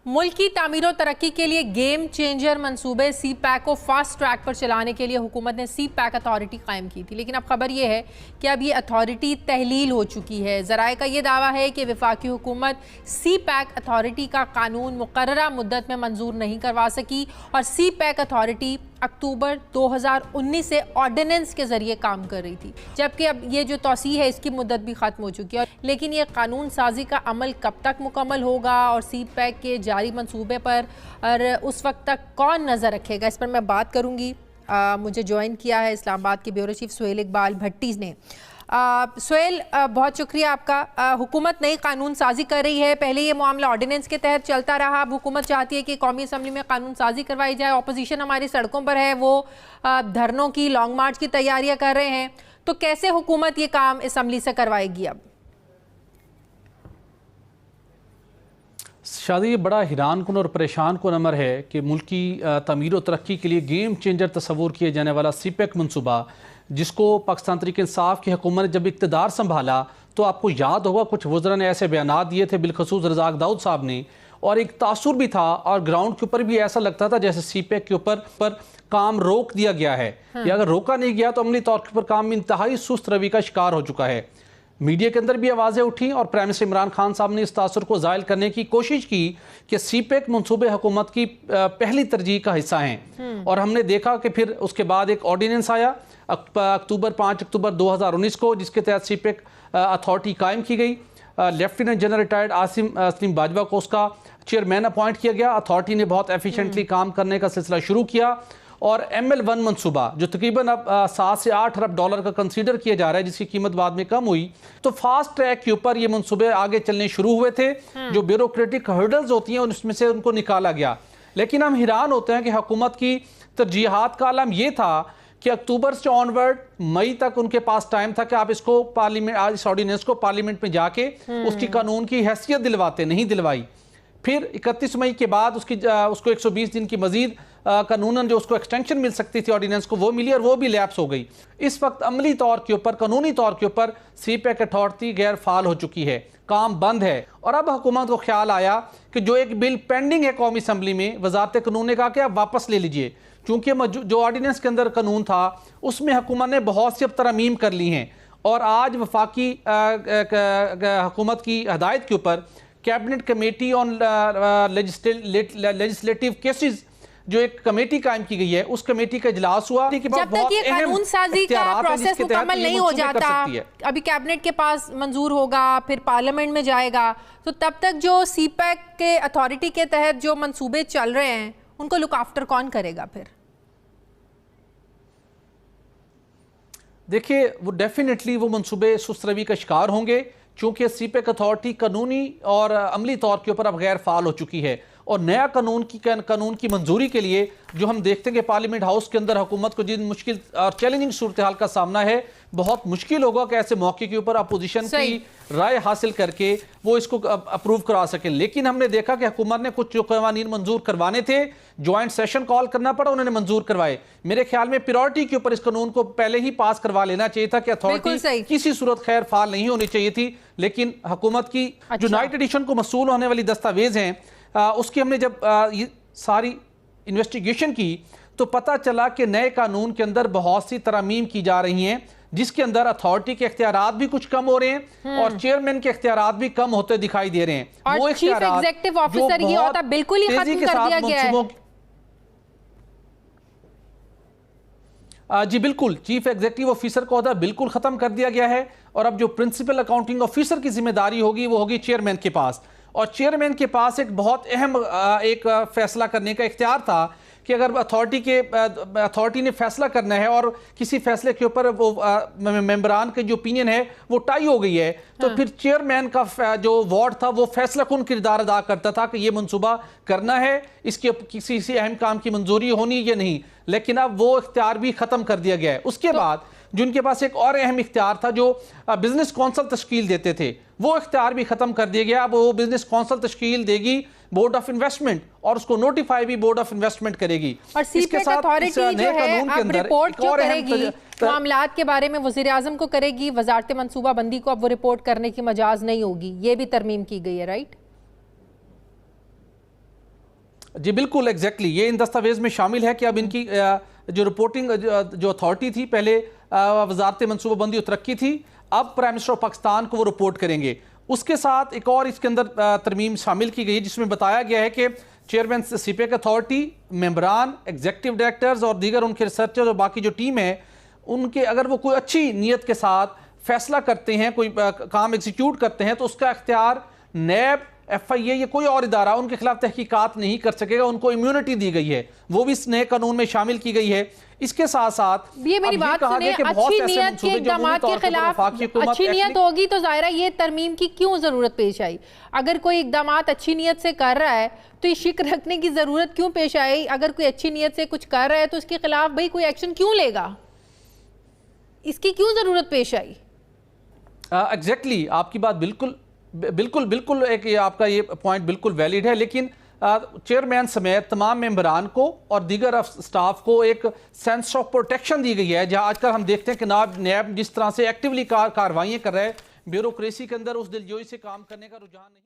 मुल्क की तामीर और तरक्की के लिए गेम चेंजर मंसूबे सी पैक को फास्ट ट्रैक पर चलाने के लिए हुकूमत ने सी पैक अथॉरिटी कायम की थी, लेकिन अब खबर यह है कि अब ये अथॉरिटी तहलील हो चुकी है। ज़राए का ये दावा है कि वफाकी हुकूमत सी पैक अथॉरिटी का कानून मुकर्ररा मुद्दत में मंजूर नहीं करवा सकी और सी पैक अथॉरिटी अक्टूबर 2019 से ऑर्डिनेंस के जरिए काम कर रही थी, जबकि अब ये जो तौसी है इसकी मुद्दत भी ख़त्म हो चुकी है। लेकिन ये कानून साजी का अमल कब तक मुकम्मल होगा और सी पैक के जारी मंसूबे पर और उस वक्त तक कौन नज़र रखेगा, इस पर मैं बात करूँगी। मुझे ज्वाइन किया है इस्लामाबाद के ब्यूरो चीफ सुहेल इकबाल भट्टी ने। सुहेल, बहुत शुक्रिया आपका। हुकूमत नई कानून साजी कर रही है। पहले ये मामला ऑर्डिनेंस के तहत चलता रहा, अब हुकूमत चाहती है कि कौमी असम्बली में कानून साजी करवाई जाए। ऑपोजिशन हमारी सड़कों पर है, वो धरनों की, लॉन्ग मार्च की तैयारियां कर रहे हैं, तो कैसे हुकूमत ये काम असम्बली से करवाएगी? अब शादी ये बड़ा हैरान कुन और परेशान कुन अमर है कि मुल्क की तमीर और तरक्की के लिए गेम चेंजर तस्वूर किए जाने वाला सी पैक मनसूबा, जिसको पाकिस्तान तहरीक इंसाफ की हुकूमत ने जब इक़्तिदार संभाला तो आपको याद होगा कुछ वज़रा ने ऐसे बयान दिए थे, बिलखसूस रज़ाक दाऊद साहब ने, और एक तासुर भी था और ग्राउंड के ऊपर भी ऐसा लगता था जैसे सी पैक के ऊपर काम रोक दिया गया है या अगर रोका नहीं गया तो अमली तौर पर काम इंतहाई सुस्त रवि का शिकार हो चुका है। मीडिया के अंदर भी आवाज़ें उठी और प्राइम मिनिस्टर इमरान खान साहब ने इस तासुर को ज़ायल करने की कोशिश की कि सी पैक मनसूबे हुकूमत की पहली तरजीह का हिस्सा हैं। और हमने देखा कि फिर उसके बाद एक ऑर्डिनेंस आया 5 अक्टूबर 2019 को, जिसके तहत सी पैक अथॉरिटी कायम की गई। Lieutenant general retired Asim Salim Bajwa को उसका चेयरमैन अपॉइंट किया गया। अथॉरिटी ने बहुत एफिशिएंटली काम करने का सिलसिला शुरू किया और ML1 मनसूबा जो तकरीबन अब 7 से 8 अरब डॉलर का कंसीडर किया जा रहा है, जिसकी कीमत बाद में कम हुई, तो फास्ट ट्रैक के ऊपर ये मनसूबे आगे चलने शुरू हुए थे। जो ब्यूरोक्रेटिक हर्डल्स होती हैं उसमें से उनको निकाला गया। लेकिन हम हैरान होते हैं कि हुकूमत की तरजीहात का आलम यह था कि अक्टूबर से ऑनवर्ड मई तक उनके पास टाइम था कि आप इसको पार्लियामेंट, आज इस ऑर्डिनेंस को पार्लियामेंट में जाके उसकी कानून की हैसियत दिलवाते, नहीं दिलवाई। फिर 31 मई के बाद उसको 120 दिन की मजीद कानूनन जो उसको एक्सटेंशन मिल सकती थी ऑर्डिनेंस को, वो मिली और वो भी लैप्स हो गई। इस वक्त अमली तौर के ऊपर, कानूनी तौर के ऊपर सी पैक अथॉरिटी गैर फाल हो चुकी है, काम बंद है। और अब हुकूमत को ख्याल आया कि जो एक बिल पेंडिंग है कौमी असम्बली में, वजारत कानून ने कहा कि आप वापस ले लीजिए, क्योंकि जो ऑर्डिनेंस के अंदर कानून था उसमें हुकूमत ने बहुत सी अब तरमीम कर ली हैं। और आज वफाकी हुकूमत की हदायत के ऊपर cabinet committee on legislative cases जो एक कमेटी कायम की गई है, उस कमेटी का इजलास हुआ। जब तक ये कानून साजी का प्रोसेस मुकम्मल नहीं हो जाता, अभी कैबिनेट के पास मंजूर होगा, फिर पार्लियामेंट में जाएगा, तो तब तक जो सी पैक के अथॉरिटी के तहत जो मंसूबे चल रहे हैं उनको लुक आफ्टर कौन करेगा? फिर देखिए, वो डेफिनेटली वो मंसूबे सुस्त रवि का शिकार होंगे, चूंकि सी पैक अथॉरिटी कानूनी और अमली तौर के ऊपर अब गैर फाल हो चुकी है। और नया कानून की मंजूरी के लिए जो हम देखते हैं कि पार्लियामेंट हाउस के अंदर हुकूमत को जिन मुश्किल और चैलेंजिंग सूरत हाल का सामना है, बहुत मुश्किल होगा कि ऐसे मौके के ऊपर अपोजिशन की राय हासिल करके वो इसको अप्रूव करा सकें। लेकिन हमने देखा कि हुकूमत ने कुछ जो कानून मंजूर करवाने थे, ज्वाइंट सेशन कॉल करना पड़ा, उन्होंने मंजूर करवाए। मेरे ख्याल में प्रायोरिटी के ऊपर इस कानून को पहले ही पास करवा लेना चाहिए था कि अथॉरिटी किसी सूरत खैर फाल नहीं होनी चाहिए थी। लेकिन हुकूमत की जो नाइट एडिशन को मसूल होने वाली दस्तावेज हैं, उसकी हमने जब ये सारी इन्वेस्टिगेशन की तो पता चला कि नए कानून के अंदर बहुत सी तरमीम की जा रही हैं, जिसके अंदर अथॉरिटी के इख्तियारात भी कुछ कम हो रहे हैं और चेयरमैन के इख्तियारात भी कम होते दिखाई दे रहे हैं। और वो चीफ एग्जीक्यूटिव ऑफिसर ये होता बिल्कुल ही खत्म कर दिया गया है। जी बिल्कुल, चीफ एग्जीक्यूटिव ऑफिसर का ओहदा बिल्कुल खत्म कर दिया गया है और अब जो प्रिंसिपल अकाउंटिंग ऑफिसर की जिम्मेदारी होगी वो होगी चेयरमैन के पास। और चेयरमैन के पास एक बहुत अहम एक फैसला करने का इख्तियार था कि अगर अथॉरिटी ने फैसला करना है और किसी फैसले के ऊपर वो मेंबरान के जो ओपिनियन है वो टाई हो गई है, तो फिर चेयरमैन का जो वार्ड था वो फैसला कुन किरदार अदा करता था कि ये मंसूबा करना है, इसके किसी अहम काम की मंजूरी होनी या नहीं। लेकिन अब वो इख्तियार भी खत्म कर दिया गया है। उसके बाद जिनके पास एक और अहम इख्तियार था, जो बिजनेस कौंसल तश्कील देते थे, वो इख्तियार भी खत्म कर दिया गया। अब वो बिजनेस कौंसल तश्कील देगी बोर्ड ऑफ इन्वेस्टमेंट और उसको नोटिफाई भी बोर्ड ऑफ इन्वेस्टमेंट करेगी। और सीपेक अथॉरिटी जो है अब रिपोर्ट जो करेगी मामलात के बारे में वज़ीर आज़म को करेगी, वजारत मनसूबाबंदी को अब वो रिपोर्ट करने की मजाज नहीं होगी, ये भी तरमीम की गई है, राइट? जी बिल्कुल एग्जैक्टली ये इन दस्तावेज में शामिल है कि अब इनकी जो रिपोर्टिंग जो अथॉरिटी थी पहले वजारत मनसूबाबंदी और तरक्की थी, अब प्राइम मिनिस्टर ऑफ पाकिस्तान को वो रिपोर्ट करेंगे। उसके साथ एक और इसके अंदर तरमीम शामिल की गई है जिसमें बताया गया है कि चेयरमैन सीपैक अथॉरिटी, मेंबरान, एग्जीक्यूटिव डायरेक्टर्स और दीगर उनके रिसर्चर्स और बाकी जो टीम है उनके अगर वो कोई अच्छी नीयत के साथ फैसला करते हैं, कोई काम एग्जीक्यूट करते हैं, तो उसका इख्तियार नैब, FIA या कोई और इदारा उनके खिलाफ तहकीकात नहीं कर सकेगा। उनको इम्यूनिटी दी गई है, वो भी इस नए कानून में शामिल की गई है। इसके साथ साथ ये मेरी बात सुनिए, अच्छी नियत के इक़दामात के खिलाफ अच्छी नियत होगी तो जाहिर है ये तरमीम की क्यों जरूरत पेश आई? अगर कोई इक़दामात अच्छी नियत से कर रहा है तो ये शिक रखने की जरूरत क्यों पेश आई? अगर कोई अच्छी नियत से कुछ कर रहा है तो उसके खिलाफ भाई कोई एक्शन क्यों लेगा? इसकी क्यों जरूरत पेश आई? एग्जैक्टली आपकी बात बिल्कुल एक ये आपका ये पॉइंट बिल्कुल वैलिड है, लेकिन चेयरमैन समेत तमाम मेंबरान को और दीगर स्टाफ को एक सेंस ऑफ प्रोटेक्शन दी गई है। जहां आजकल हम देखते हैं कि नैब जिस तरह से एक्टिवली कार्रवाइयां कर रहा है, ब्यूरोक्रेसी के अंदर उस दिलजोई से काम करने का रुझान नहीं।